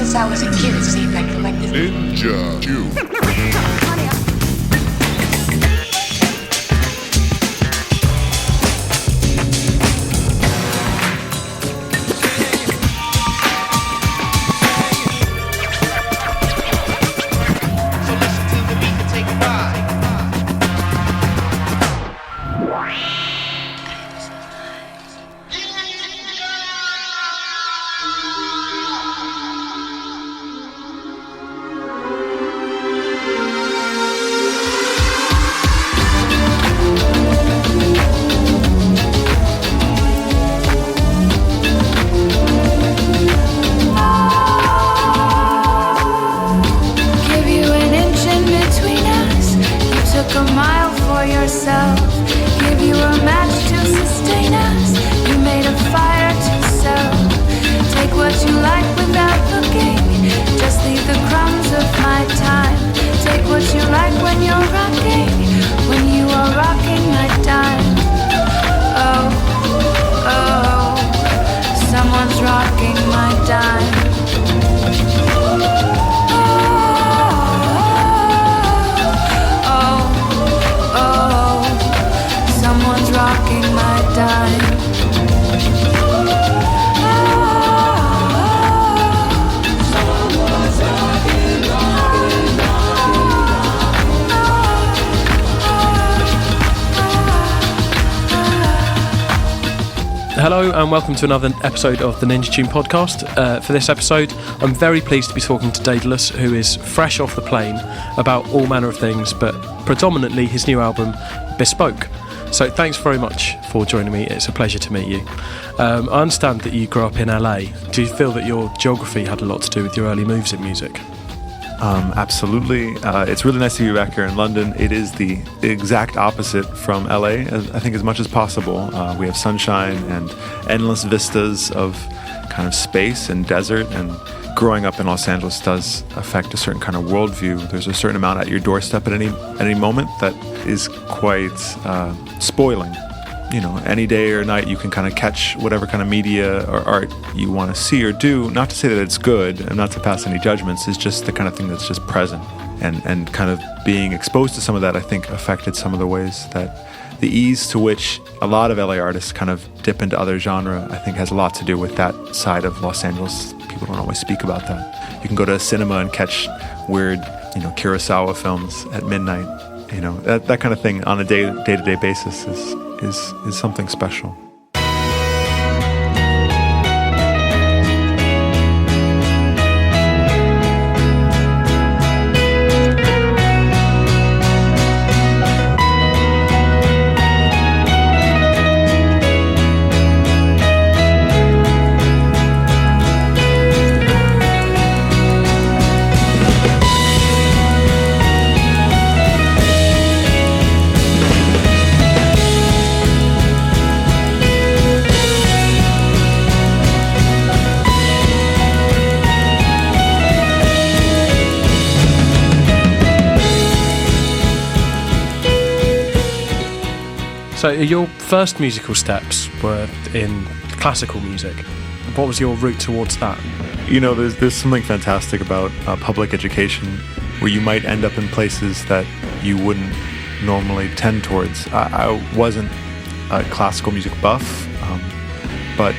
Since I was a kid, it seemed I collected Ninja Q. Hello and welcome to another episode of the Ninja Tune podcast. For this episode, I'm very pleased to be talking to Daedelus, who is fresh off the plane about all manner of things, but predominantly his new album, Bespoke. So thanks very much for joining me. It's a pleasure to meet you. I understand that you grew up in LA. Do you feel that your geography had a lot to do with your early moves in music? Absolutely. It's really nice to be back here in London. It is the exact opposite from LA, I think, as much as possible. We have sunshine and endless vistas of kind of space and desert, and growing up in Los Angeles does affect a certain kind of worldview. There's a certain amount at your doorstep at any moment that is quite spoiling. You know, any day or night you can kind of catch whatever kind of media or art you want to see or do. Not to say that it's good and not to pass any judgments. It's just the kind of thing that's just present. And kind of being exposed to some of that, I think, affected some of the ways that the ease to which a lot of LA artists kind of dip into other genre, I think, has a lot to do with that side of Los Angeles. People don't always speak about that. You can go to a cinema and catch weird, Kurosawa films at midnight. That kind of thing on a day-to-day basis is something special. So your first musical steps were in classical music. What was your route towards that? There's something fantastic about public education where you might end up in places that you wouldn't normally tend towards. I wasn't a classical music buff, but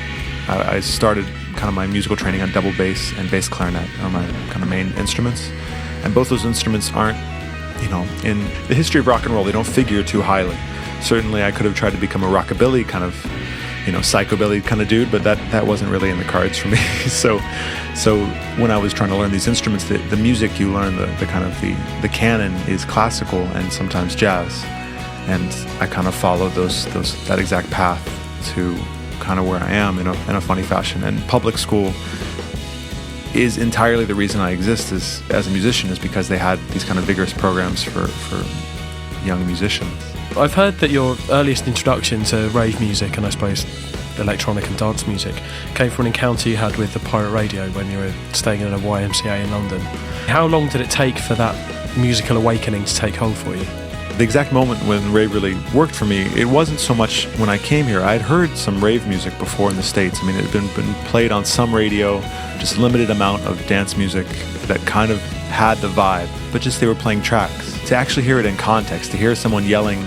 I started kind of my musical training on double bass and bass clarinet are my kind of main instruments. And both those instruments aren't, in the history of rock and roll, they don't figure too highly. Certainly I could have tried to become a rockabilly kind of, psychobilly kind of dude, but that wasn't really in the cards for me. So when I was trying to learn these instruments, the music you learn, the kind of the canon is classical and sometimes jazz. And I kind of followed that exact path to kind of where I am in a funny fashion. And public school is entirely the reason I exist as a musician, is because they had these kind of vigorous programs for young musicians. I've heard that your earliest introduction to rave music, and I suppose electronic and dance music, came from an encounter you had with the pirate radio when you were staying in a YMCA in London. How long did it take for that musical awakening to take hold for you? The exact moment when rave really worked for me, it wasn't so much when I came here. I'd heard some rave music before in the States. I mean, it had been played on some radio, just limited amount of dance music that kind of had the vibe, but just they were playing tracks. To actually hear it in context, to hear someone yelling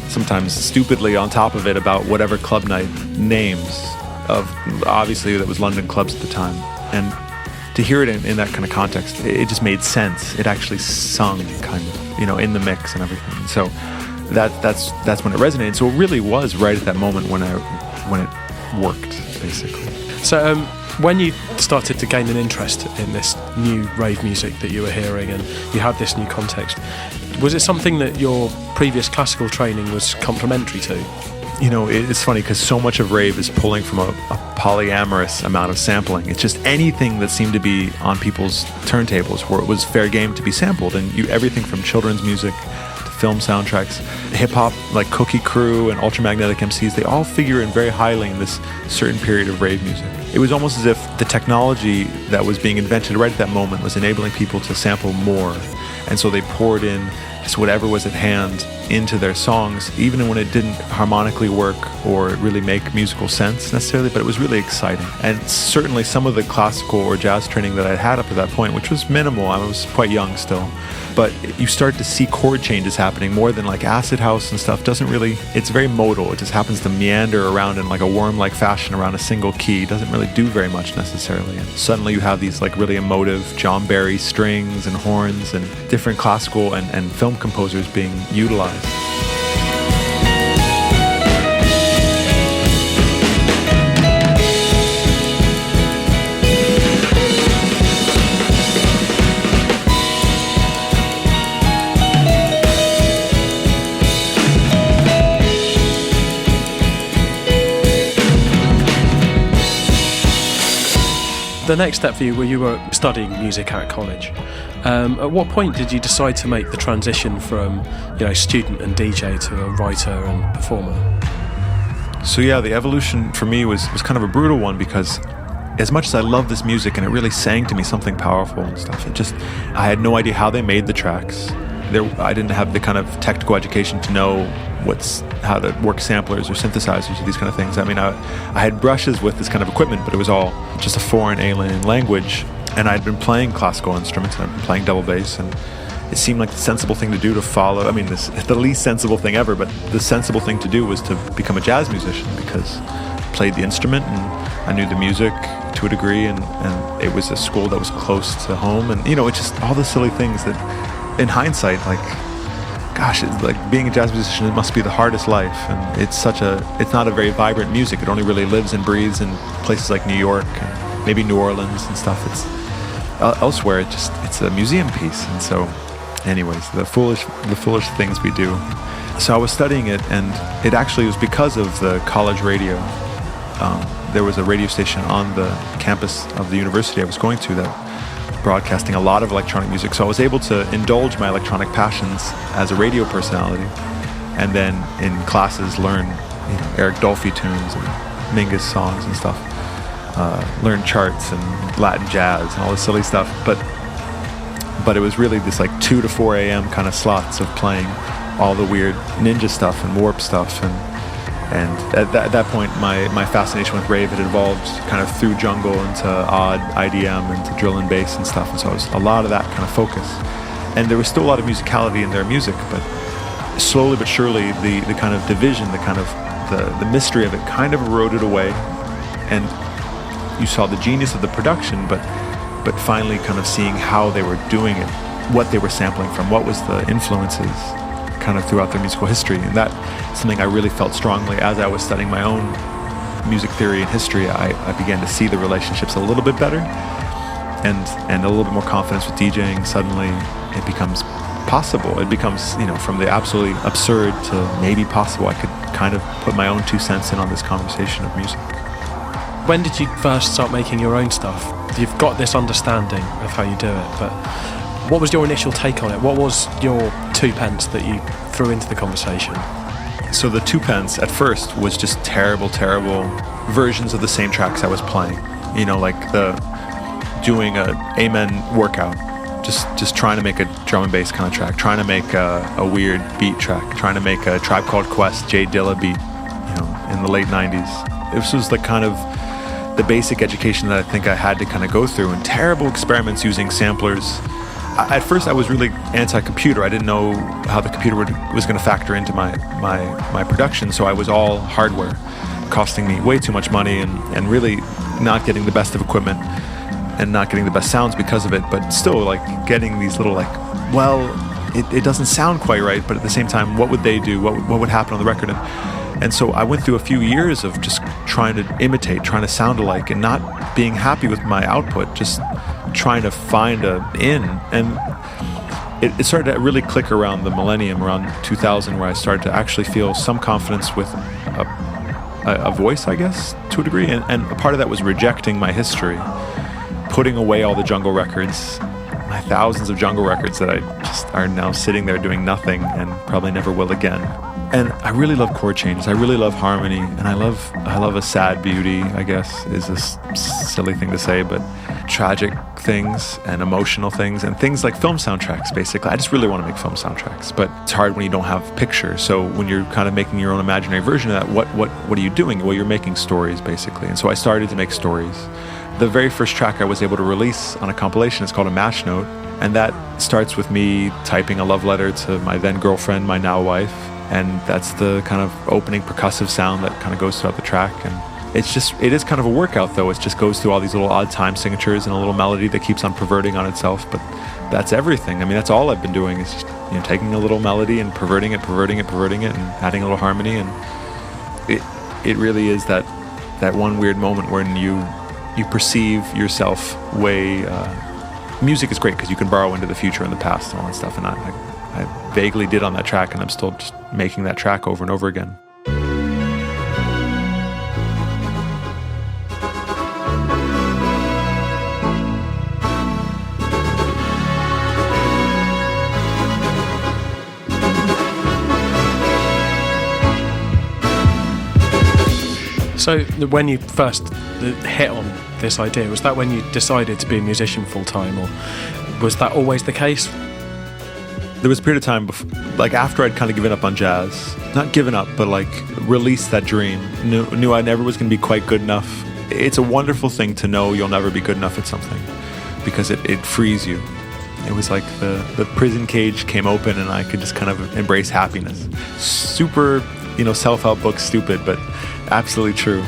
sometimes stupidly on top of it about whatever club night names of, obviously that was London clubs at the time, and to hear it in that kind of context, it just made sense. It actually sung kind of, in the mix and everything. So that's when it resonated. So it really was right at that moment when it worked, basically. So when you started to gain an interest in this new rave music that you were hearing and you had this new context, was it something that your previous classical training was complementary to? It's funny because so much of rave is pulling from a polyamorous amount of sampling. It's just anything that seemed to be on people's turntables where it was fair game to be sampled, and everything from children's music to film soundtracks, hip-hop like Cookie Crew and Ultramagnetic MCs, they all figure in very highly in this certain period of rave music. It was almost as if the technology that was being invented right at that moment was enabling people to sample more, and so they poured in just whatever was at hand into their songs, even when it didn't harmonically work or really make musical sense necessarily, but it was really exciting. And certainly some of the classical or jazz training that I'd had up to that point, which was minimal, I was quite young still, but you start to see chord changes happening more than like acid house and stuff. It's very modal. It just happens to meander around in like a worm-like fashion around a single key. It doesn't really do very much necessarily. And suddenly you have these like really emotive John Barry strings and horns and different classical and film composers being utilized. The next step for you, where you were studying music at college, at what point did you decide to make the transition from, student and DJ to a writer and performer? So yeah, the evolution for me was kind of a brutal one, because as much as I love this music and it really sang to me something powerful and stuff, I had no idea how they made the tracks. I didn't have the kind of technical education to know how to work samplers or synthesizers or these kind of things. I mean, I had brushes with this kind of equipment, but it was all just a foreign alien language. And I'd been playing classical instruments, and I'd been playing double bass, and it seemed like the sensible thing to do to follow. I mean, the least sensible thing ever, but the sensible thing to do was to become a jazz musician, because I played the instrument and I knew the music to a degree, and it was a school that was close to home, and it's just all the silly things that, in hindsight, like, gosh, it's like being a jazz musician, it must be the hardest life, and it's not a very vibrant music. It only really lives and breathes in places like New York and maybe New Orleans and stuff. It's elsewhere, it's a museum piece. And so anyways, the foolish things we do. So I was studying it, and it actually was because of the college radio. There was a radio station on the campus of the university I was going to that broadcasting a lot of electronic music, so I was able to indulge my electronic passions as a radio personality, and then in classes learn Eric Dolphy tunes and Mingus songs and stuff, learn charts and Latin jazz and all this silly stuff, but it was really this like 2 to 4 a.m. kind of slots of playing all the weird ninja stuff and warp stuff, and at that point my fascination with rave had evolved kind of through jungle into odd IDM, into drill and bass and stuff, and so it was a lot of that kind of focus, and there was still a lot of musicality in their music, but slowly but surely the kind of division, the kind of the mystery of it kind of eroded away, and you saw the genius of the production, but finally kind of seeing how they were doing it, what they were sampling from, what was the influences kind of throughout their musical history. And that's something I really felt strongly as I was studying my own music theory and history. I began to see the relationships a little bit better, and a little bit more confidence with DJing. Suddenly it becomes possible. It becomes, from the absolutely absurd to maybe possible. I could kind of put my own 2 cents in on this conversation of music. When did you first start making your own stuff? You've got this understanding of how you do it, but what was your initial take on it? What was your 2 pence that you threw into the conversation? So the 2 pence at first was just terrible versions of the same tracks I was playing. Like doing a Amen workout, just trying to make a drum and bass kind of track, trying to make a weird beat track, trying to make a Tribe Called Quest, Jay Dilla beat, in the late 90s. This was the kind of the basic education that I think I had to kind of go through, and terrible experiments using samplers. At first, I was really anti-computer. I didn't know how the computer was going to factor into my production, so I was all hardware, costing me way too much money and really not getting the best of equipment and not getting the best sounds because of it, but still like getting these little like, well, it doesn't sound quite right, but at the same time, what would they do? What would happen on the record? And so I went through a few years of just trying to imitate, trying to sound alike, and not being happy with my output, just trying to find a in. And it started to really click around the millennium, around 2000, where I started to actually feel some confidence with a voice, I guess, to a degree. And a part of that was rejecting my history, putting away all the jungle records, my thousands of jungle records that I just are now sitting there doing nothing and probably never will again. And I really love chord changes. I really love harmony, and I love a sad beauty, I guess, is a silly thing to say, but tragic things and emotional things and things like film soundtracks, basically. I just really want to make film soundtracks, but it's hard when you don't have pictures. So when you're kind of making your own imaginary version of that, what are you doing? Well, you're making stories, basically. And so I started to make stories. The very first track I was able to release on a compilation is called a mash note, and that starts with me typing a love letter to my then girlfriend, my now wife. And that's the kind of opening percussive sound that kind of goes throughout the track. And it is kind of a workout, though. It just goes through all these little odd time signatures and a little melody that keeps on perverting on itself. But that's everything. I mean, that's all I've been doing, is just, taking a little melody and perverting it, and adding a little harmony. And it really is that one weird moment when you perceive yourself way. Music is great because you can borrow into the future and the past and all that stuff. And I vaguely did on that track, and I'm still just making that track over and over again. So when you first hit on this idea, was that when you decided to be a musician full-time, or was that always the case? There was a period of time after I'd kind of given up on jazz, not given up, but like released that dream, knew I never was going to be quite good enough. It's a wonderful thing to know you'll never be good enough at something, because it frees you. It was like the prison cage came open and I could just kind of embrace happiness. Super, self-help book stupid, but absolutely true.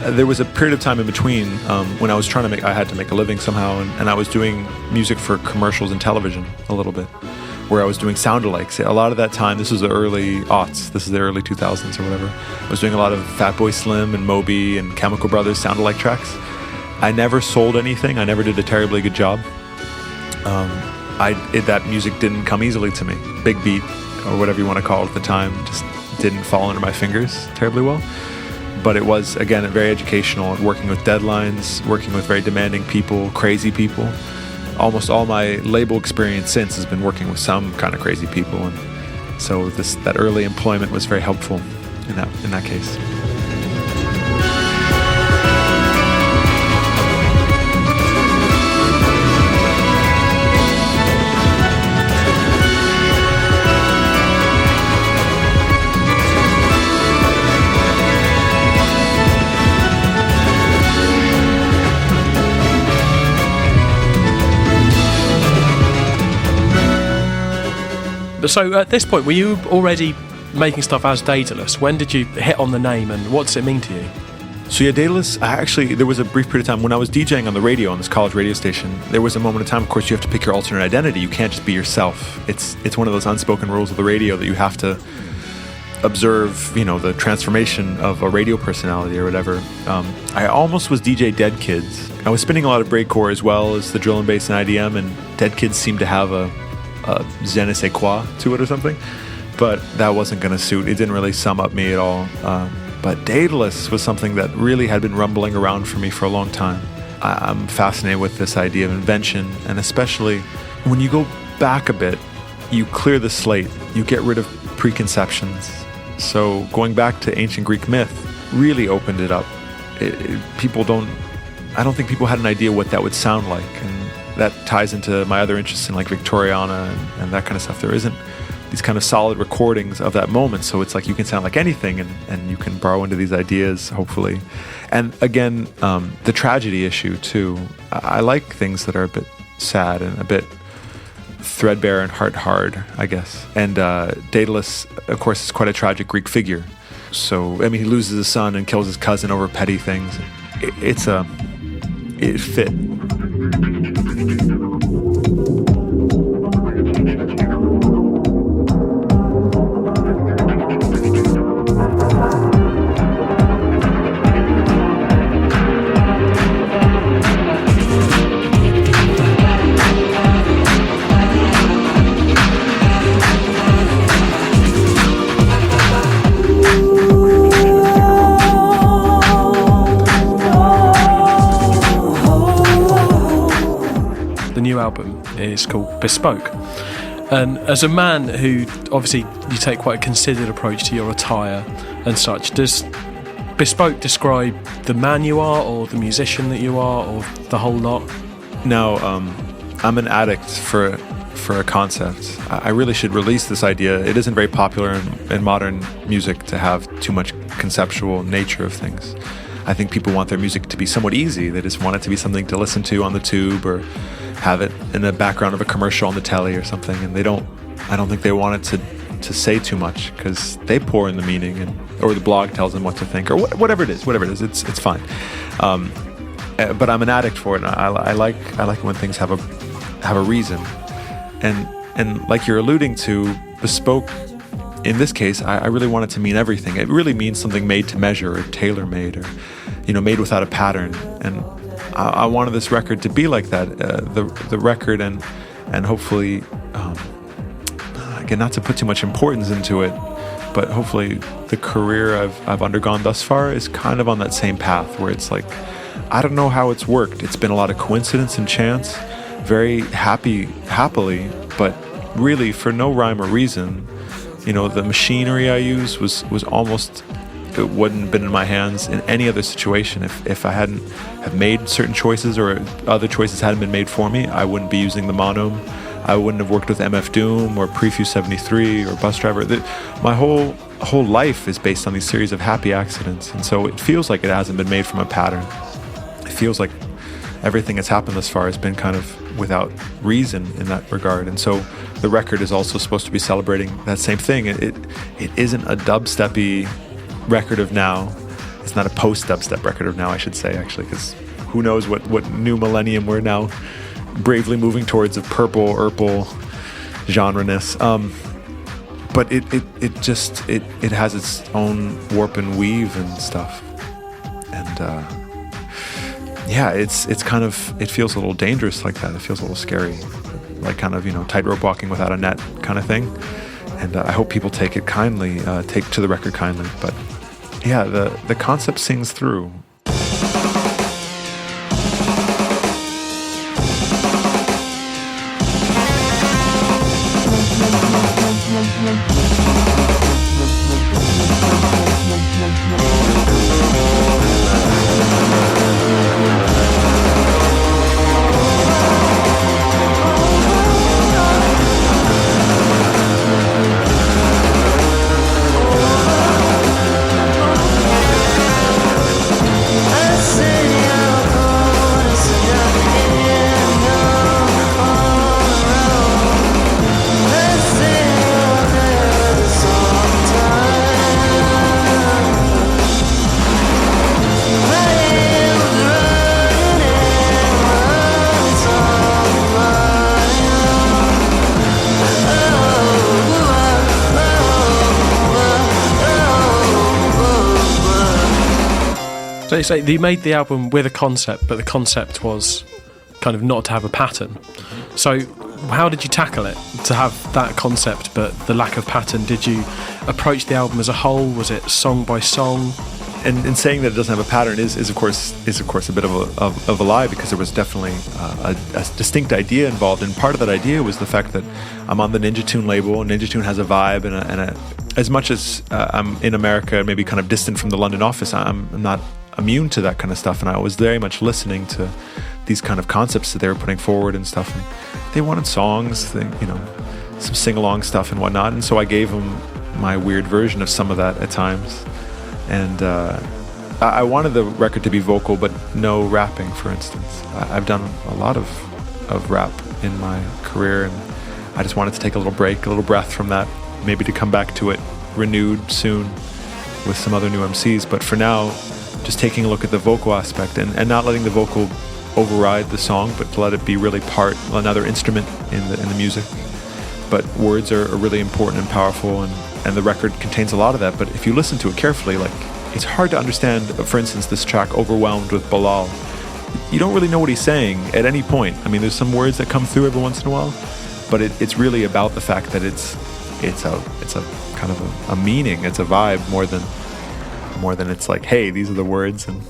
There was a period of time in between when I was I had to make a living somehow, and I was doing music for commercials and television a little bit, where I was doing sound-alikes. A lot of that time, this was the early aughts, this is the early 2000s or whatever, I was doing a lot of Fatboy Slim and Moby and Chemical Brothers sound-alike tracks. I never sold anything. I never did a terribly good job. That music didn't come easily to me. Big beat, or whatever you want to call it at the time, just didn't fall under my fingers terribly well. But it was, again, very educational, working with deadlines, working with very demanding people, crazy people. Almost all my label experience since has been working with some kind of crazy people, and so that early employment was very helpful in that case. So at this point, were you already making stuff as Daedalus? When did you hit on the name, and what does it mean to you? So yeah, Daedalus, there was a brief period of time when I was DJing on the radio, on this college radio station. There was a moment of time, of course, you have to pick your alternate identity. You can't just be yourself. It's one of those unspoken rules of the radio that you have to observe, the transformation of a radio personality or whatever. I almost was DJ Dead Kids. I was spinning a lot of breakcore as well as the drill and bass and IDM, and Dead Kids seemed to have a je ne sais quoi to it or something, but that wasn't going to suit. It didn't really sum up me at all. But Daedalus was something that really had been rumbling around for me for a long time. I'm fascinated with this idea of invention, and especially when you go back a bit, you clear the slate, you get rid of preconceptions. So going back to ancient Greek myth really opened it up. I don't think people had an idea what that would sound like, and that ties into my other interests in like Victoriana and that kind of stuff. There isn't these kind of solid recordings of that moment. So it's like you can sound like anything, and you can borrow into these ideas, hopefully. And again, the tragedy issue too. I like things that are a bit sad and a bit threadbare and hard, I guess. And Daedalus, of course, is quite a tragic Greek figure. So, I mean, he loses his son and kills his cousin over petty things. It fit. Album is called Bespoke, and as a man who obviously you take quite a considered approach to your attire and such, does Bespoke describe the man you are, or the musician that you are, or the whole lot? No, I'm an addict for a concept. I really should release this idea. It isn't very popular in modern music to have too much conceptual nature of things. I think people want their music to be somewhat easy. They just want it to be something to listen to on the tube, or have it in the background of a commercial on the telly or something. And I don't think they want it to say too much, because they pour in the meaning, or the blog tells them what to think, or whatever it is. It's fine. But I'm an addict for it. And I like when things have a reason. And like you're alluding to, Bespoke, in this case, I really want it to mean everything. It really means something made to measure, or tailor-made, or made without a pattern. And I wanted this record to be like that. The record, and hopefully, again, not to put too much importance into it, but hopefully the career I've undergone thus far is kind of on that same path, where it's like, I don't know how it's worked. It's been a lot of coincidence and chance, very happily, but really for no rhyme or reason. The machinery I use was almost, it wouldn't have been in my hands in any other situation. If I hadn't have made certain choices, or other choices hadn't been made for me, I wouldn't be using the Monome. I wouldn't have worked with MF Doom or Prefuse 73 or Bus Driver. My whole life is based on these series of happy accidents, and so it feels like it hasn't been made from a pattern. It feels like everything that's happened thus far has been kind of without reason in that regard. And so the record is also supposed to be celebrating that same thing. It isn't a dubsteppy record of now. It's not a post-dubstep record of now, I should say, actually, because who knows what new millennium we're now bravely moving towards, of purple, genre-ness. But it has its own warp and weave and stuff. And it's kind of, it feels a little dangerous like that. It feels a little scary, like kind of, tightrope walking without a net kind of thing. And I hope people take it kindly, take to the record kindly. But yeah, the concept sings through. So you say you made the album with a concept, but the concept was kind of not to have a pattern. So how did you tackle it, to have that concept but the lack of pattern? Did you approach the album as a whole? Was it song by song? And in saying that it doesn't have a pattern is of course a bit of a lie, because there was definitely a distinct idea involved, and part of that idea was the fact that I'm on the Ninja Tune label, and Ninja Tune has a vibe, and as much as I'm in America, maybe kind of distant from the London office, I'm not immune to that kind of stuff, and I was very much listening to these kind of concepts that they were putting forward and stuff, and they wanted songs, some sing-along stuff and whatnot. And so I gave him my weird version of some of that at times. And I wanted the record to be vocal, but no rapping, for instance. I've done a lot of rap in my career, and I just wanted to take a little break, a little breath from that, maybe to come back to it renewed soon with some other new MCs. But for now, just taking a look at the vocal aspect and not letting the vocal override the song, but to let it be really another instrument in the music. But words are really important and powerful, and the record contains a lot of that. But if you listen to it carefully, like, it's hard to understand, for instance, this track Overwhelmed with Bilal. You don't really know what he's saying at any point. I mean, there's some words that come through every once in a while, but it's really about the fact that it's a kind of a meaning, it's a vibe more than it's like, hey, these are the words. And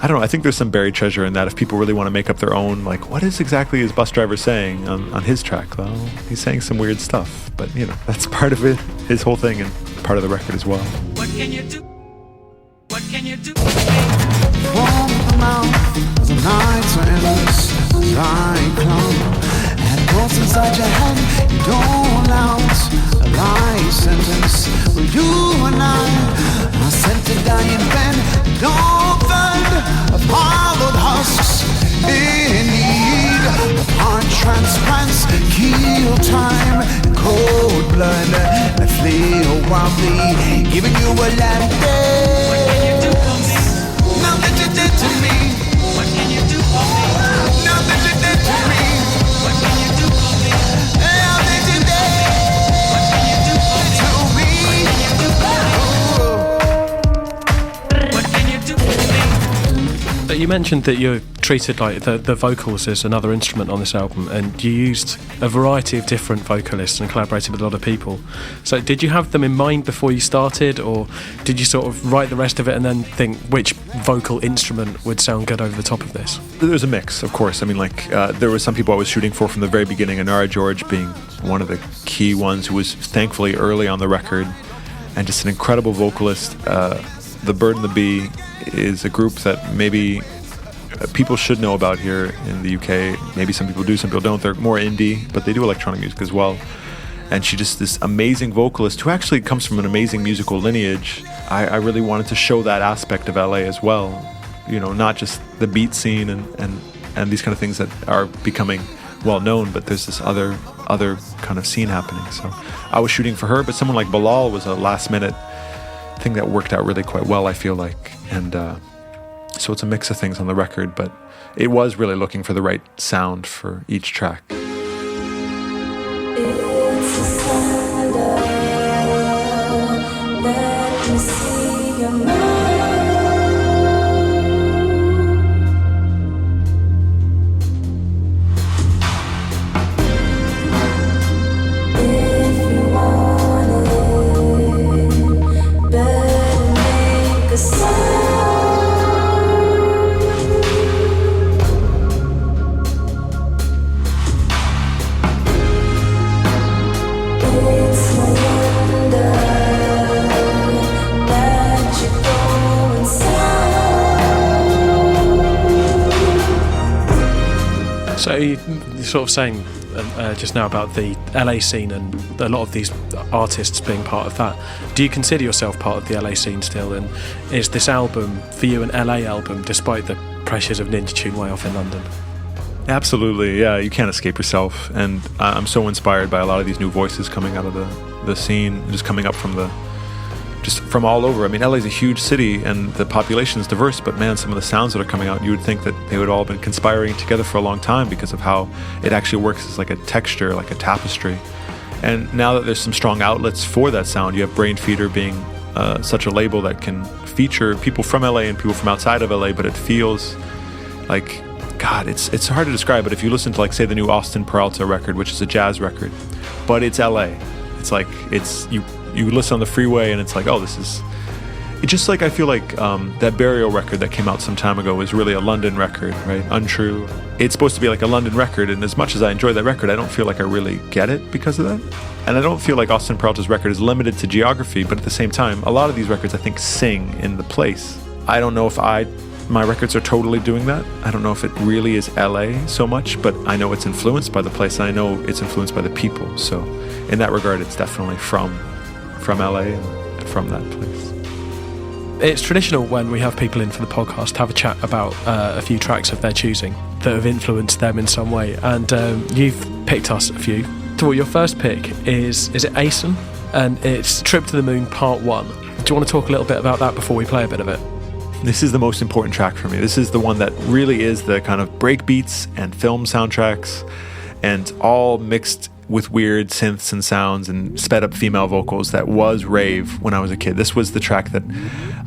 I don't know, I think there's some buried treasure in that if people really want to make up their own, like, what is exactly his bus driver saying on his track? Well, he's saying some weird stuff, but that's part of it, his whole thing, and part of the record as well. What can you do? What can you do? Warm the mouth as the nights are endless, cyclone. And what's inside your head, you don't announce a life sentence. Well, you and I are sent to die in bed, northern of hollowed husks, in need of heart transplants, kill time, cold blood, that flee wildly, giving you a land day. What can you do for me? Now that you did to me. What can you do for me? Now that you did to me. What can you do for me? Now that you did What can you do for me? to me. What can you do for me? You mentioned that you treated like the vocals as another instrument on this album, and you used a variety of different vocalists and collaborated with a lot of people. So did you have them in mind before you started, or did you sort of write the rest of it and then think which vocal instrument would sound good over the top of this? There's a mix, of course. I mean, like, there were some people I was shooting for from the very beginning, Anara George being one of the key ones, who was thankfully early on the record, and just an incredible vocalist. The Bird and the Bee is a group that maybe people should know about here in the UK. Maybe some people do, some people don't. They're more indie, but they do electronic music as well. And she's just this amazing vocalist who actually comes from an amazing musical lineage. I really wanted to show that aspect of LA as well. Not just the beat scene and these kind of things that are becoming well known, but there's this other kind of scene happening. So I was shooting for her, but someone like Bilal was a last minute thing that worked out really quite well, I feel like. And so it's a mix of things on the record, but it was really looking for the right sound for each track. It's a sign let me see your mind. If you want it, better make a sound. It's my wonder that you go inside. So you're sort of saying just now about the LA scene and a lot of these artists being part of that. Do you consider yourself part of the LA scene still? And is this album for you an LA album, despite the pressures of Ninja Tune way off in London? Absolutely, yeah. You can't escape yourself, and I'm so inspired by a lot of these new voices coming out of the scene, just coming up from all over. I mean, LA is a huge city, and the population is diverse. But man, some of the sounds that are coming out, you would think that they would all have been conspiring together for a long time because of how it actually works as like a texture, like a tapestry. And now that there's some strong outlets for that sound, you have Brainfeeder being such a label that can feature people from LA and people from outside of LA, but it feels like, God, it's hard to describe, but if you listen to, like, say, the new Austin Peralta record, which is a jazz record, but it's LA. It's like, you listen on the freeway and it's like, oh, this is... It's just like, I feel like that Burial record that came out some time ago was really a London record, right? Untrue. It's supposed to be like a London record, and as much as I enjoy that record, I don't feel like I really get it because of that. And I don't feel like Austin Peralta's record is limited to geography, but at the same time, a lot of these records, I think, sing in the place. I don't know if I my records are totally doing that. I don't know if it really is LA so much, but I know it's influenced by the place, and I know it's influenced by the people. So in that regard, it's definitely from LA and from that place. It's traditional when we have people in for the podcast to have a chat about a few tracks of their choosing that have influenced them in some way, and you've picked us a few. So your first pick is it Asen? And it's Trip to the Moon Part 1. Do you want to talk a little bit about that before we play a bit of it? This is the most important track for me. This is the one that really is the kind of break beats and film soundtracks, and all mixed with weird synths and sounds and sped up female vocals that was rave when I was a kid. This was the track that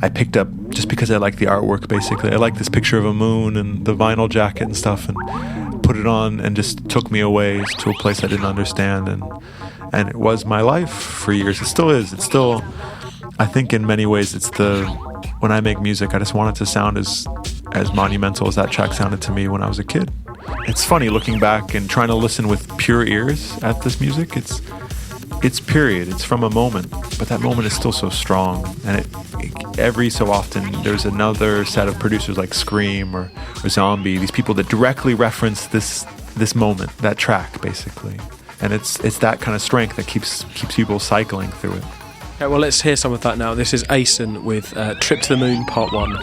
I picked up just because I like the artwork, basically. I like this picture of a moon and the vinyl jacket and stuff, and put it on and just took me away to a place I didn't understand, and it was my life for years. It still is. It's still, I think in many ways, when I make music, I just want it to sound as monumental as that track sounded to me when I was a kid. It's funny looking back and trying to listen with pure ears at this music. It's period. It's from a moment, but that moment is still so strong. And every so often, there's another set of producers like Scream or Zombie, these people that directly reference this moment, that track, basically. And it's that kind of strength that keeps people cycling through it. Okay, well, let's hear some of that now. This is Asen with Trip to the Moon Part 1.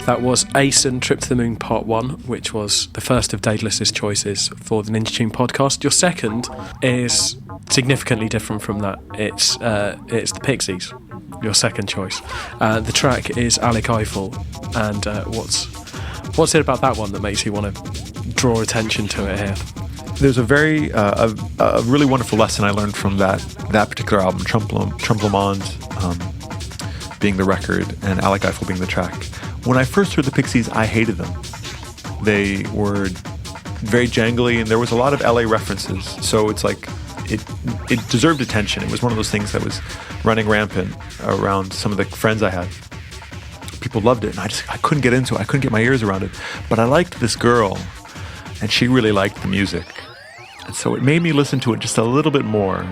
That was Asen, Trip to the Moon Part 1, which was the first of Daedelus's choices for the Ninja Tune podcast. Your second is significantly different from that. It's the Pixies, your second choice. The track is Alec Eiffel, and what's it about that one that makes you want to draw attention to it here? There's a really wonderful lesson I learned from that particular album, Trumplemond being the record and Alec Eiffel being the track. When I first heard the Pixies, I hated them. They were very jangly, and there was a lot of LA references. So it's like it deserved attention. It was one of those things that was running rampant around some of the friends I had. People loved it, and I couldn't get into it. I couldn't get my ears around it. But I liked this girl, and she really liked the music. And so it made me listen to it just a little bit more.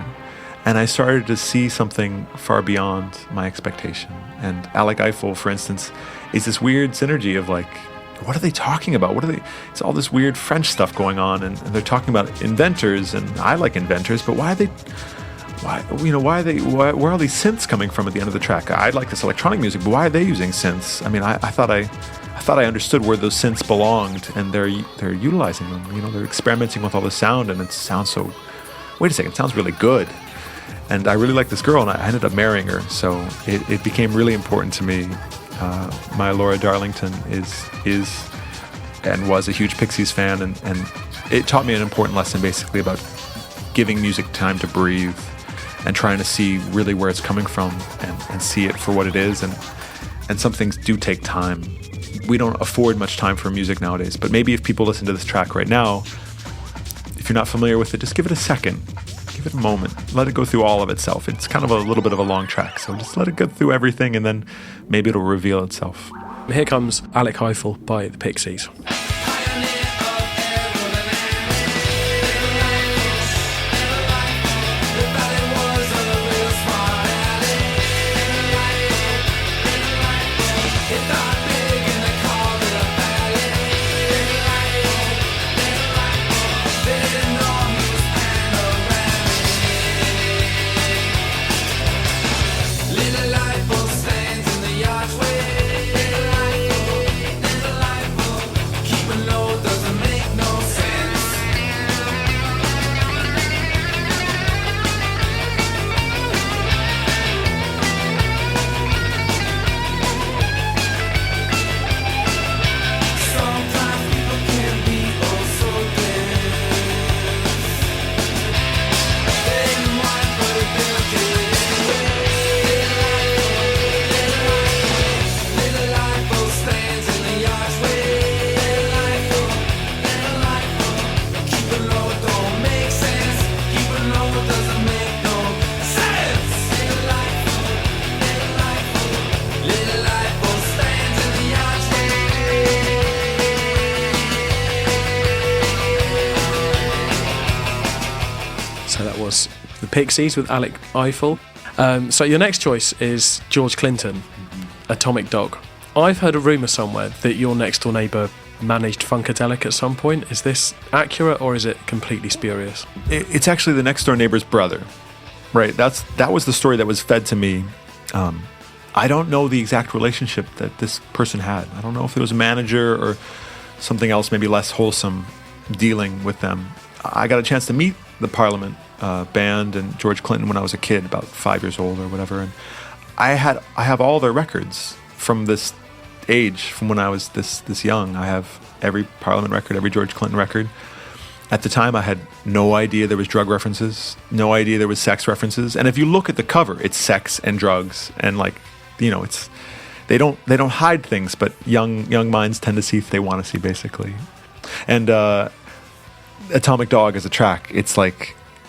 And I started to see something far beyond my expectation. And Alec Eiffel, for instance, is this weird synergy of like, what are they talking about? It's all this weird French stuff going on, and they're talking about inventors, and I like inventors, but where are these synths coming from at the end of the track? I like this electronic music, but why are they using synths? I mean, I thought I understood where those synths belonged, and they're utilizing them. They're experimenting with all the sound, and it sounds so. Wait a second, it sounds really good. And I really like this girl, and I ended up marrying her. So it became really important to me. My Laura Darlington is and was a huge Pixies fan, and it taught me an important lesson basically about giving music time to breathe and trying to see really where it's coming from and see it for what it is. And some things do take time. We don't afford much time for music nowadays, but maybe if people listen to this track right now, if you're not familiar with it, just give it a second. Give it a moment. Let it go through all of itself. It's kind of a little bit of a long track, so just let it go through everything, and then maybe it'll reveal itself. Here comes Alec Eiffel by the Pixies. Stands in the archway. Pixies with Alec Eiffel. So your next choice is George Clinton, Atomic Dog. I've heard a rumour somewhere that your next door neighbour managed Funkadelic at some point. Is this accurate or is it completely spurious? It's actually the next door neighbor's brother, right? That was the story that was fed to me. I don't know the exact relationship that this person had. I don't know if it was a manager or something else, maybe less wholesome, dealing with them. I got a chance to meet the Parliament band and George Clinton when I was a kid, about 5 years old or whatever, and I have all their records from this age, from when I was this young. I have every Parliament record, every George Clinton record. At the time, I had no idea there was drug references, no idea there was sex references. And if you look at the cover, it's sex and drugs, and it's they don't hide things, but young minds tend to see if they want to see, basically. And Atomic Dog as a track,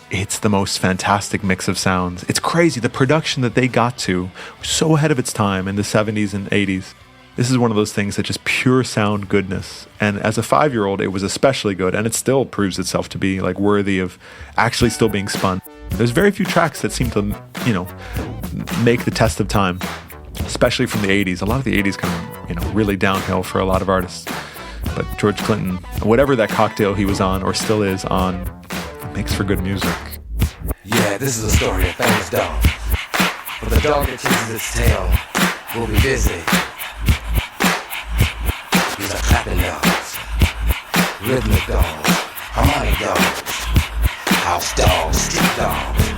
it's the most fantastic mix of sounds. It's crazy. The production that they got to was so ahead of its time in the 70s and 80s. This is one of those things that just pure sound goodness. And as a 5-year-old, it was especially good. And it still proves itself to be worthy of actually still being spun. There's very few tracks that seem to, make the test of time, especially from the 80s. A lot of the 80s kind of, really downhill for a lot of artists. But George Clinton, whatever that cocktail he was on or still is on, makes for good music. Yeah, this is a story of famous dog. But the dog that chases its tail will be busy. These are clapping dogs, rhythmic dogs, harmonic dogs, house dogs, street dogs,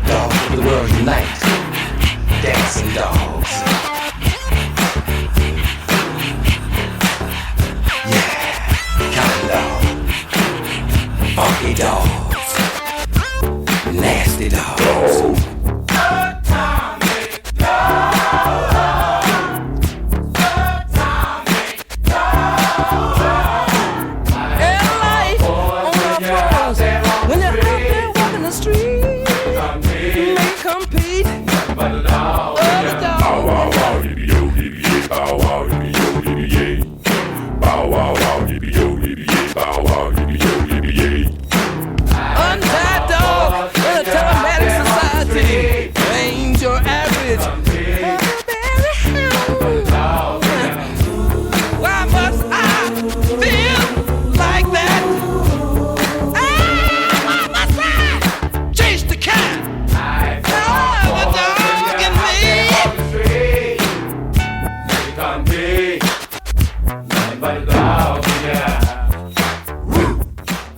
dogs of the world unite, dancing dogs. Yeah, counting dogs, funky dogs, nasty dogs.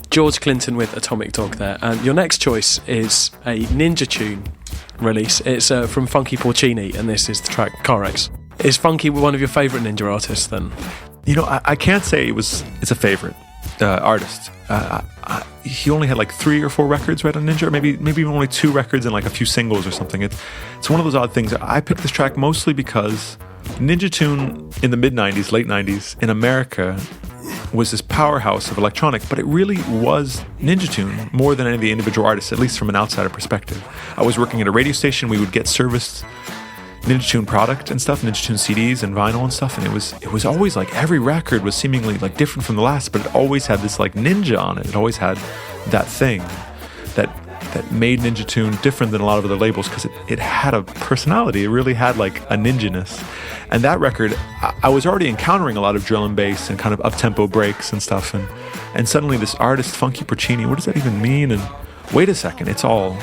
George Clinton with Atomic Dog there. And your next choice is a Ninja Tune release. It's from Funky Porcini, and this is the track Carex. Is Funky one of your favourite Ninja artists then? I can't say it's a favourite artist. He only had 3 or 4 records right on Ninja, or maybe even only 2 records and a few singles or something. It's one of those odd things. I picked this track mostly because Ninja Tune in the mid-90s, late 90s, in America was this powerhouse of electronic, but it really was Ninja Tune more than any of the individual artists, at least from an outsider perspective. I was working at a radio station. We would get serviced Ninja Tune product and stuff, Ninja Tune CDs and vinyl and stuff, and it was always every record was seemingly different from the last, but it always had this ninja on it. It always had that thing that made Ninja Tune different than a lot of other labels, because it had a personality. It really had a ninja-ness. And that record, I was already encountering a lot of drill and bass and kind of up-tempo breaks and stuff, and suddenly this artist, Funky Porcini, what does that even mean? And wait a second, it's all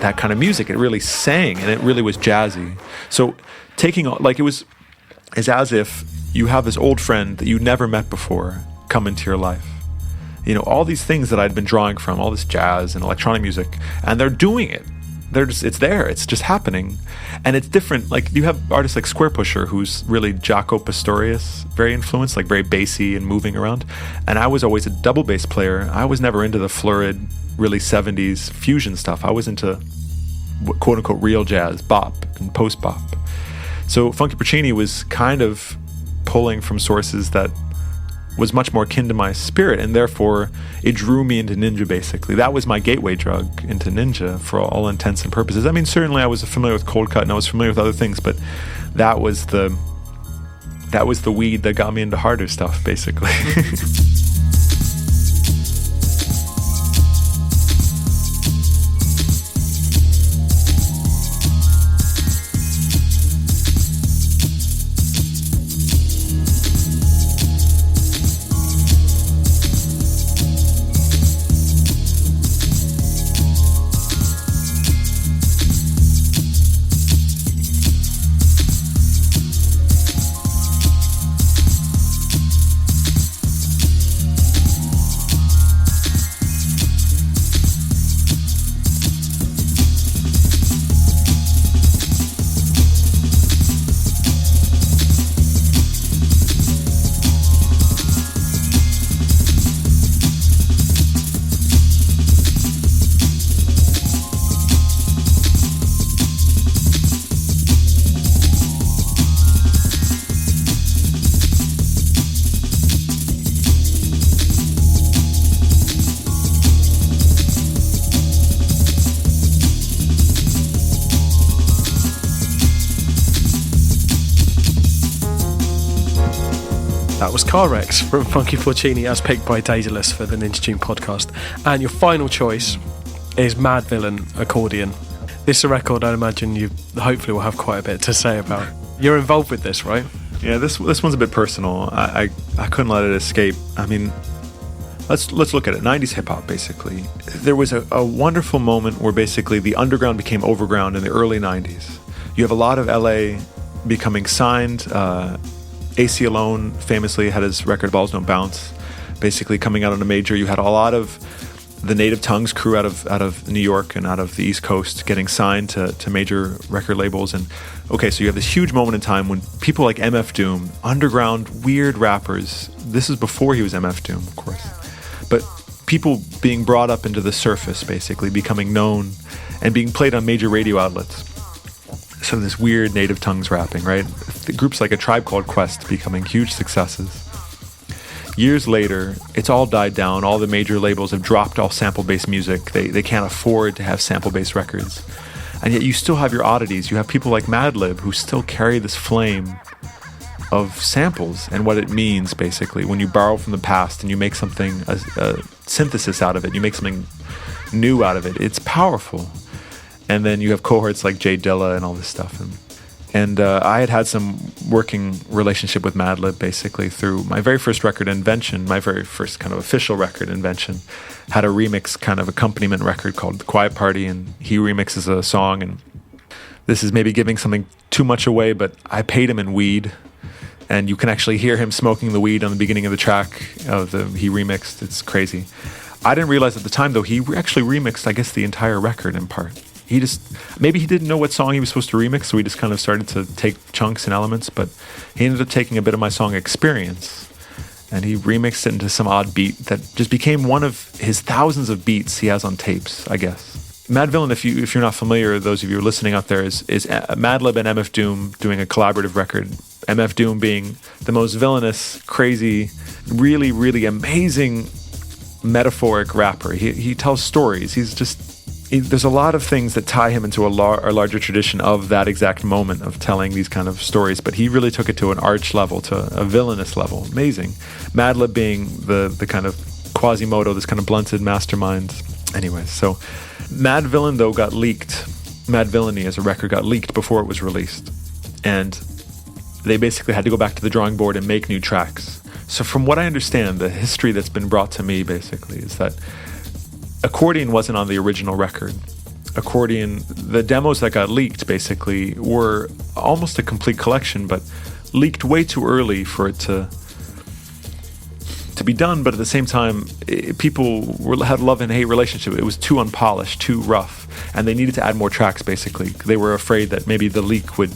that kind of music. It really sang, and it really was jazzy. So it's as if you have this old friend that you never met before come into your life. All these things that I'd been drawing from, all this jazz and electronic music, and they're doing it. It's there. It's just happening. And it's different. You have artists like Square Pusher, who's really Jaco Pastorius, very influenced, very bassy and moving around. And I was always a double bass player. I was never into the florid, really 70s fusion stuff. I was into quote unquote real jazz, bop and post bop. So Funky Porcini was kind of pulling from sources that was much more akin to my spirit, and therefore it drew me into Ninja, basically. That was my gateway drug into Ninja for all intents and purposes. I mean, certainly I was familiar with Cold Cut and I was familiar with other things, but that was the weed that got me into harder stuff, basically. That was Car Wrecks from Funky Porcini as picked by Daedalus for the Ninja Tune podcast. And your final choice is Mad Villain Accordion. This is a record I imagine you hopefully will have quite a bit to say about. You're involved with this, right? Yeah, this one's a bit personal. I couldn't let it escape. I mean, let's look at it. 90s hip-hop, basically. There was a wonderful moment where basically the underground became overground in the early 90s. You have a lot of LA becoming signed. AC Alone famously had his record Balls Don't Bounce, basically coming out on a major. You had a lot of the Native Tongues crew out of New York and out of the East Coast getting signed to major record labels. And okay, so you have this huge moment in time when people like MF Doom, underground, weird rappers, this is before he was MF Doom, of course, but people being brought up into the surface, basically becoming known and being played on major radio outlets. So this weird Native Tongues rapping, right? Groups like A Tribe Called Quest becoming huge successes. Years later, it's all died down. All the major labels have dropped all sample-based music. They can't afford to have sample-based records. And yet you still have your oddities. You have people like Madlib who still carry this flame of samples and what it means, basically, when you borrow from the past and you make something, a synthesis out of it, you make something new out of it. It's powerful. And then you have cohorts like Jay Dilla and all this stuff. And I had some working relationship with Madlib, basically, through my very first record, Invention, my very first kind of official record, Invention, had a remix kind of accompaniment record called The Quiet Party, and he remixes a song. And this is maybe giving something too much away, but I paid him in weed. And you can actually hear him smoking the weed on the beginning of the track he remixed. It's crazy. I didn't realize at the time, though, he actually remixed, I guess, the entire record in part. Maybe he didn't know what song he was supposed to remix, so he just kind of started to take chunks and elements, but he ended up taking a bit of my song Experience, and he remixed it into some odd beat that just became one of his thousands of beats he has on tapes, I guess. Mad Villain, if you're not familiar, those of you who are listening out there, is Madlib and MF Doom doing a collaborative record. MF Doom being the most villainous, crazy, really, really amazing metaphoric rapper. He tells stories. There's a lot of things that tie him into a larger tradition of that exact moment of telling these kind of stories, but he really took it to an arch level, to a villainous level. Amazing. Madlib being the kind of Quasimodo, this kind of blunted mastermind. Anyways, so Mad Villain, though, got leaked. Mad Villainy as a record got leaked before it was released. And they basically had to go back to the drawing board and make new tracks. So from what I understand, the history that's been brought to me, basically, is that Accordion wasn't on the original record. Accordion, the demos that got leaked, basically, were almost a complete collection, but leaked way too early for it to be done. But at the same time, people had love and hate relationship. It was too unpolished, too rough, and they needed to add more tracks, basically. They were afraid that maybe the leak would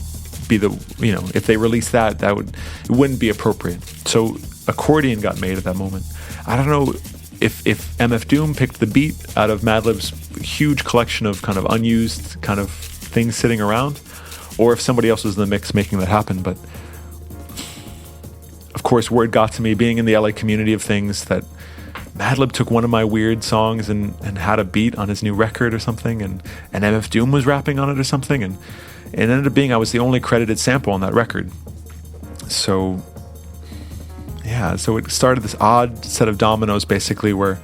be if they released it wouldn't be appropriate. So Accordion got made at that moment. I don't know if MF Doom picked the beat out of Madlib's huge collection of kind of unused kind of things sitting around, or if somebody else was in the mix making that happen. But of course, word got to me, being in the LA community of things, that Madlib took one of my weird songs and had a beat on his new record or something, and MF Doom was rapping on it or something, and it ended up being I was the only credited sample on that record. So yeah, so it started this odd set of dominoes, basically, where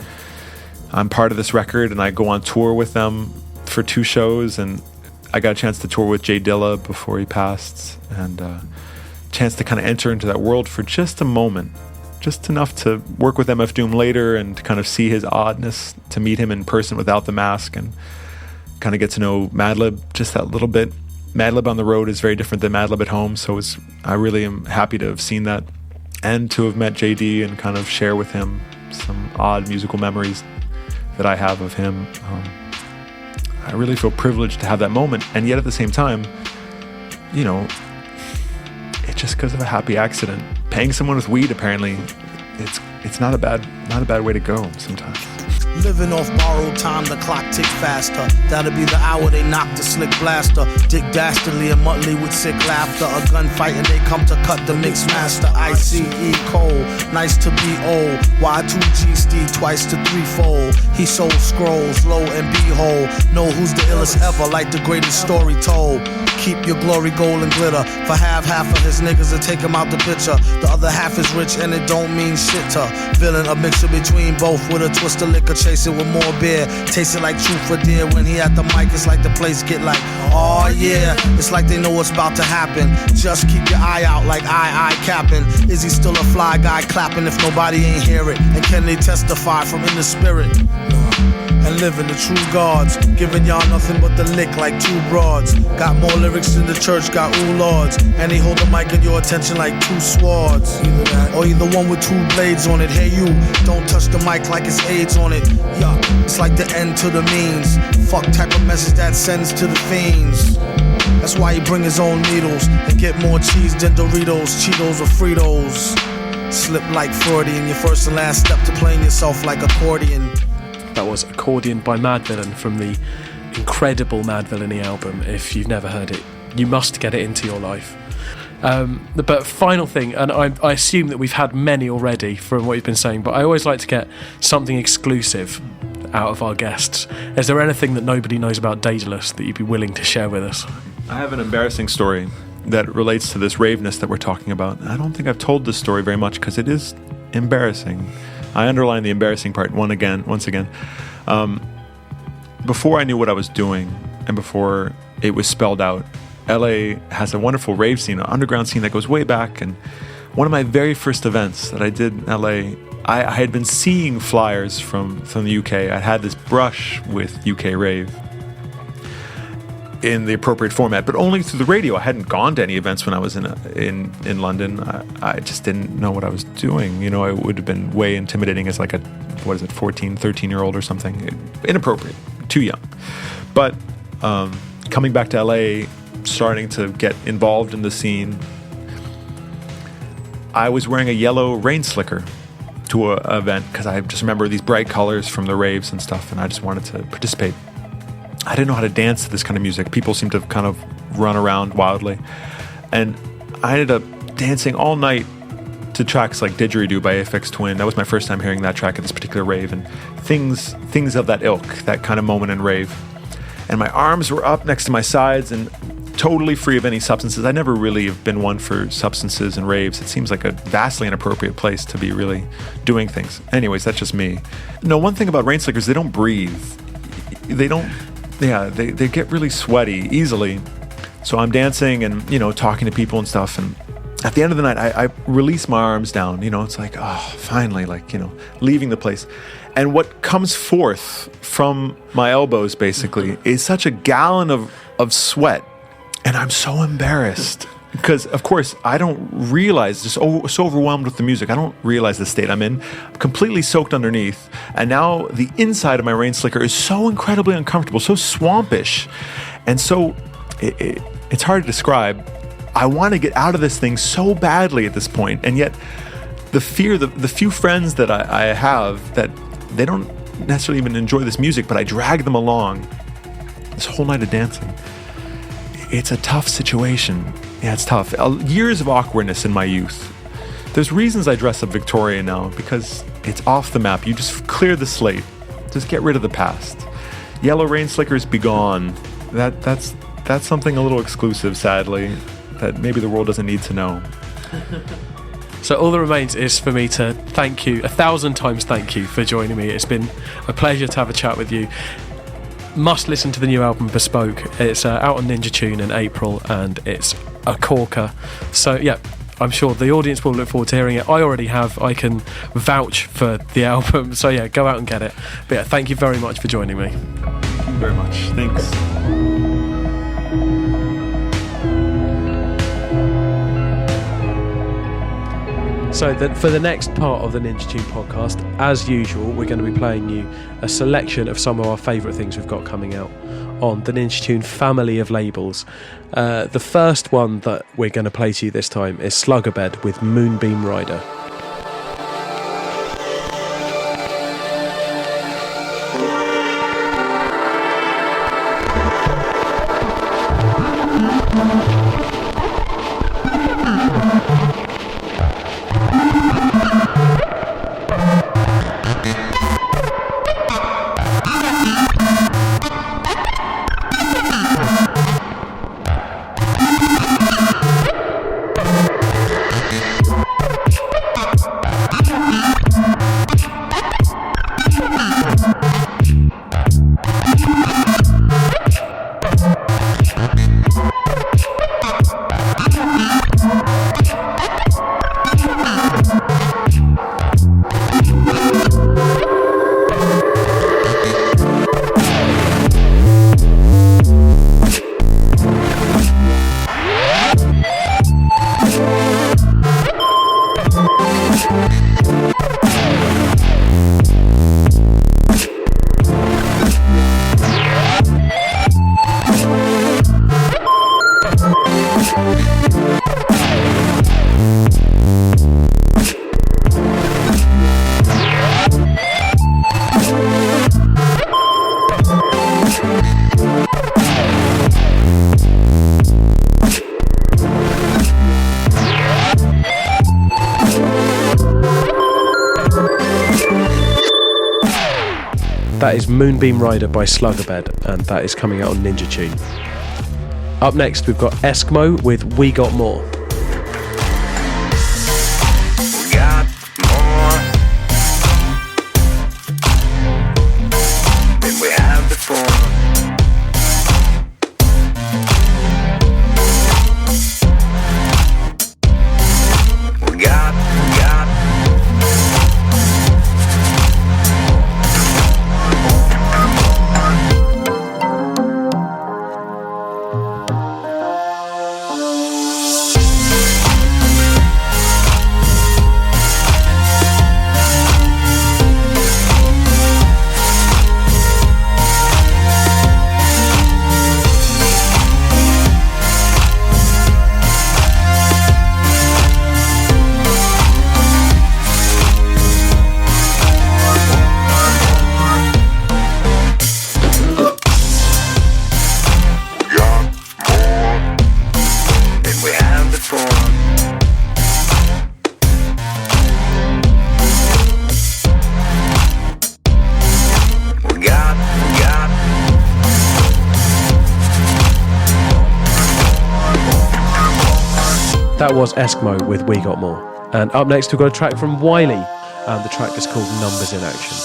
I'm part of this record and I go on tour with them for 2 shows, and I got a chance to tour with Jay Dilla before he passed, and a chance to kind of enter into that world for just a moment, just enough to work with MF Doom later and to kind of see his oddness, to meet him in person without the mask and kind of get to know Madlib just that little bit. Madlib on the road is very different than Madlib at home, so I really am happy to have seen that, and to have met JD and kind of share with him some odd musical memories that I have of him. I really feel privileged to have that moment, and yet at the same time, it's just because of a happy accident. Paying someone with weed, apparently, it's not a bad way to go sometimes. Living off borrowed time, the clock tick faster. That'll be the hour they knock the slick blaster. Dick Dastardly and Muttley with sick laughter. A gunfight and they come to cut the mix master. ICE Cole, nice to be old. Y2G Steve twice to threefold. He sold scrolls, low and behold. Know who's the illest ever, like the greatest story told. Keep your glory gold and glitter. For half of his niggas to take him out the picture. The other half is rich and it don't mean shit to villain. A mixture between both with a twist of liquor. Chase it with more beer. Taste it like truth for dear. When he at the mic, it's like the place get like, oh yeah. It's like they know what's about to happen. Just keep your eye out like I capping. Is he still a fly guy clapping if nobody ain't hear it? And can they testify from in the spirit? And living the true gods, giving y'all nothing but the lick like two broads. Got more lyrics than the church got ooh lords. And they hold the mic in your attention like two swords. Either that, or either one with two blades on it. Hey you, don't touch the mic like it's AIDS on it. Yeah, it's like the end to the means. Fuck type of message that sends to the fiends. That's why he bring his own needles and get more cheese than Doritos, Cheetos, or Fritos. Slip like Freudian, your first and last step to playing yourself like accordion. That was Accordion by Mad Villain from the incredible Mad Villainy album. If you've never heard it, you must get it into your life. But final thing, and I assume that we've had many already from what you've been saying, but I always like to get something exclusive out of our guests. Is there anything that nobody knows about Daedalus that you'd be willing to share with us? I have an embarrassing story that relates to this raveness that we're talking about. I don't think I've told this story very much because it is embarrassing. I underline the embarrassing part once again. Before I knew what I was doing and before it was spelled out, LA has a wonderful rave scene, an underground scene that goes way back. And one of my very first events that I did in LA, I had been seeing flyers from the UK. I had this brush with UK rave in the appropriate format, but only through the radio. I hadn't gone to any events when I was in London. I just didn't know what I was doing. You know, it would have been way intimidating as like a, 14, 13-year-old or something. Inappropriate, too young. But coming back to LA, starting to get involved in the scene, I was wearing a yellow rain slicker to an event because I just remember these bright colors from the raves and stuff, and I just wanted to participate. I didn't know how to dance to this kind of music. People seemed to kind of run around wildly. And I ended up dancing all night to tracks like Didgeridoo by Aphex Twin. That was my first time hearing that track at this particular rave. And things of that ilk, that kind of moment in rave. And my arms were up next to my sides and totally free of any substances. I never really have been one for substances and raves. It seems like a vastly inappropriate place to be really doing things. Anyways, that's just me. No, one thing about rain slickers, they don't breathe. They get really sweaty easily. So I'm dancing and, talking to people and stuff. And at the end of the night, I release my arms down. It's like, oh, finally, leaving the place. And what comes forth from my elbows, basically, is such a gallon of sweat. And I'm so embarrassed. Because, of course, I don't realize, just so overwhelmed with the music, I don't realize the state I'm in. I'm completely soaked underneath. And now the inside of my rain slicker is so incredibly uncomfortable, so swampish. And so it's hard to describe. I want to get out of this thing so badly at this point. And yet the fear, the few friends that I have, that they don't necessarily even enjoy this music, but I drag them along this whole night of dancing. It's a tough situation. Yeah, it's tough. Years of awkwardness in my youth. There's reasons I dress up Victorian now, because it's off the map. You just clear the slate. Just get rid of the past. Yellow rain slickers be gone. That's something a little exclusive, sadly, that maybe the world doesn't need to know. So all that remains is for me to thank you, 1,000 times thank you for joining me. It's been a pleasure to have a chat with you. Must listen to the new album Bespoke. It's out on Ninja Tune in April, and it's a corker. So yeah, I'm sure the audience will look forward to hearing it. I already have. I can vouch for the album. So yeah, go out and get it. But yeah, thank you very much for joining me. Thank you very much. Thanks. So for the next part of the Ninja Tune podcast, as usual, we're going to be playing you a selection of some of our favourite things we've got coming out on the Ninja Tune family of labels. The first one that we're going to play to you this time is Slugabed with Moonbeam Rider. That is Moonbeam Rider by Slugabed, and that is coming out on Ninja Tune. Up next, we've got Eskimo with We Got More. We got more than we have before. We got. That was Eskimo with We Got More. And up next, we've got a track from Wiley, and the track is called Numbers in Action.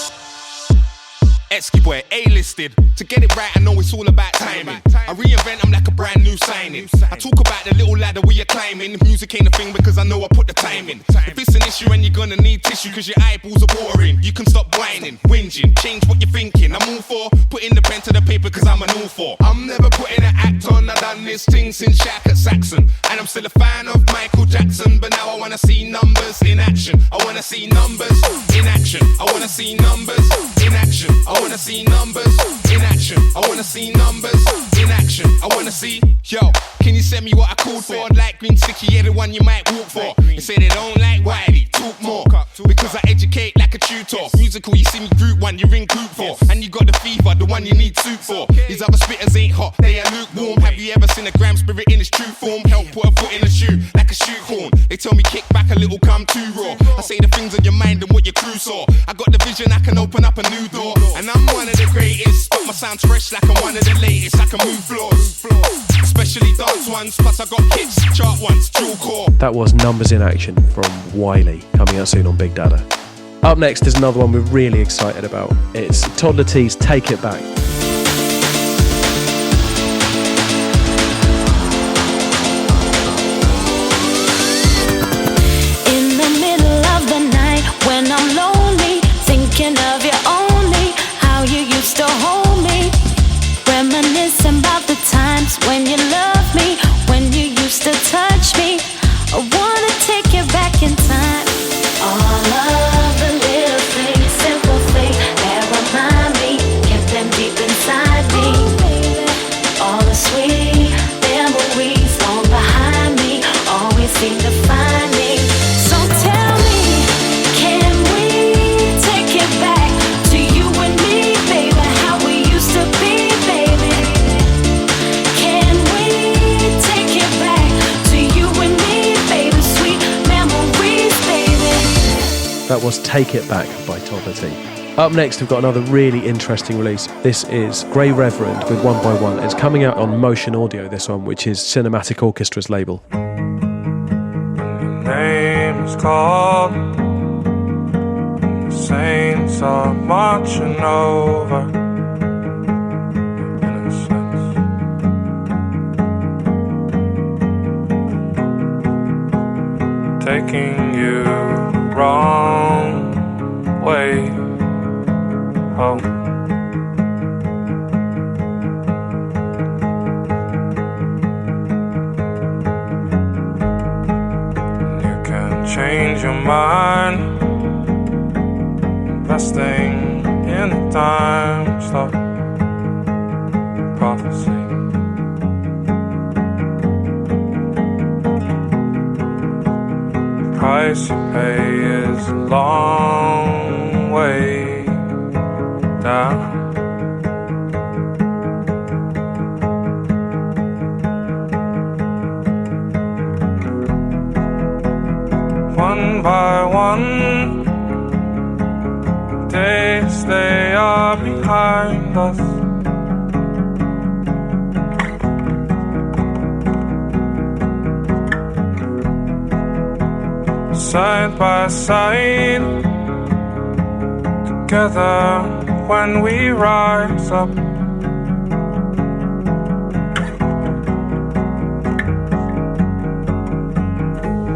Esky boy, A-listed. To get it right, I know it's all about timing. I reinvent them like a brand new signing. I talk about the little ladder we are climbing. Music ain't a thing because I know I put the time in. If it's an issue and you're gonna need tissue cause your eyeballs are boring, you can stop whining, whinging, change what you're thinking. I'm all for putting the pen to the paper cause I'm an all for. I'm never putting an act on, I've done this thing since Shaq at Saxon. And I'm still a fan of Michael Jackson, but now I wanna see numbers in action. I wanna see numbers in action. I wanna see numbers in action. I wanna see numbers in action. I wanna see numbers in action. I wanna see, yo, can you send me what I called for? Like green sticky, yeah, the one you might walk for. You say they don't like Wiley, talk more. Because I educate like a tutor. Musical, you see me group one, you're in group four. And you got the fever, the one you need soup for. These other spitters ain't hot, they are lukewarm. Have you ever seen a gram spirit in its true form? Help put a foot in a shoe, like a shoe horn. They tell me kick back a little, come too raw. I say the things on your mind and what your crew saw. I got the vision, I can open up a new door. And I'm one of the greatest, but my sound's fresh like I'm one of the latest. I can move floors, especially dance ones. Plus I got kicks, chart ones, dual core. That was Numbers in Action from Wiley, coming out soon on Big Dada. Up next is another one we're really excited about. It's Toddler T's Take It Back. In the middle of the night when I'm lonely, thinking of you only, how you used to hold me, reminiscing about the times when you loved me, when you used to touch me. I wanna take you back in time. All of the little things, simple things that remind me, kept them deep inside me. All the sweet memories long behind me always seem to find me. So tell me, can we take it back to you and me, baby? How we used to be, baby. Can we take it back to you and me, baby? Sweet memories, baby. That was Take It Back by Toddler T. Up next, we've got another really interesting release. This is Grey Reverend with One by One. It's coming out on Motion Audio, this one, which is Cinematic Orchestra's label. Name is called, the saints are marching over innocence. Taking you wrong way home. Change your mind, investing in the time stop prophecy. price you pay is a long way down. One by one, days they are behind us. Side by side, together when we rise up.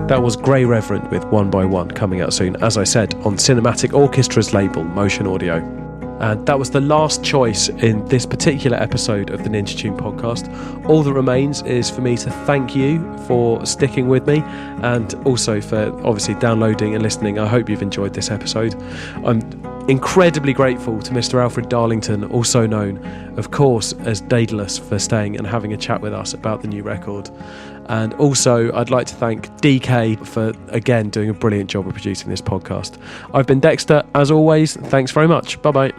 That was Grey Reverend with One by One, coming out soon, as I said, on Cinematic Orchestra's label, Motion Audio. And that was the last choice in this particular episode of the Ninja Tune podcast. All that remains is for me to thank you for sticking with me, and also for obviously downloading and listening. I hope you've enjoyed this episode. I'm incredibly grateful to Mr. Alfred Darlington, also known, of course, as Daedelus, for staying and having a chat with us about the new record. And also, I'd like to thank DK for, again, doing a brilliant job of producing this podcast. I've been Dexter, as always. Thanks very much. Bye-bye.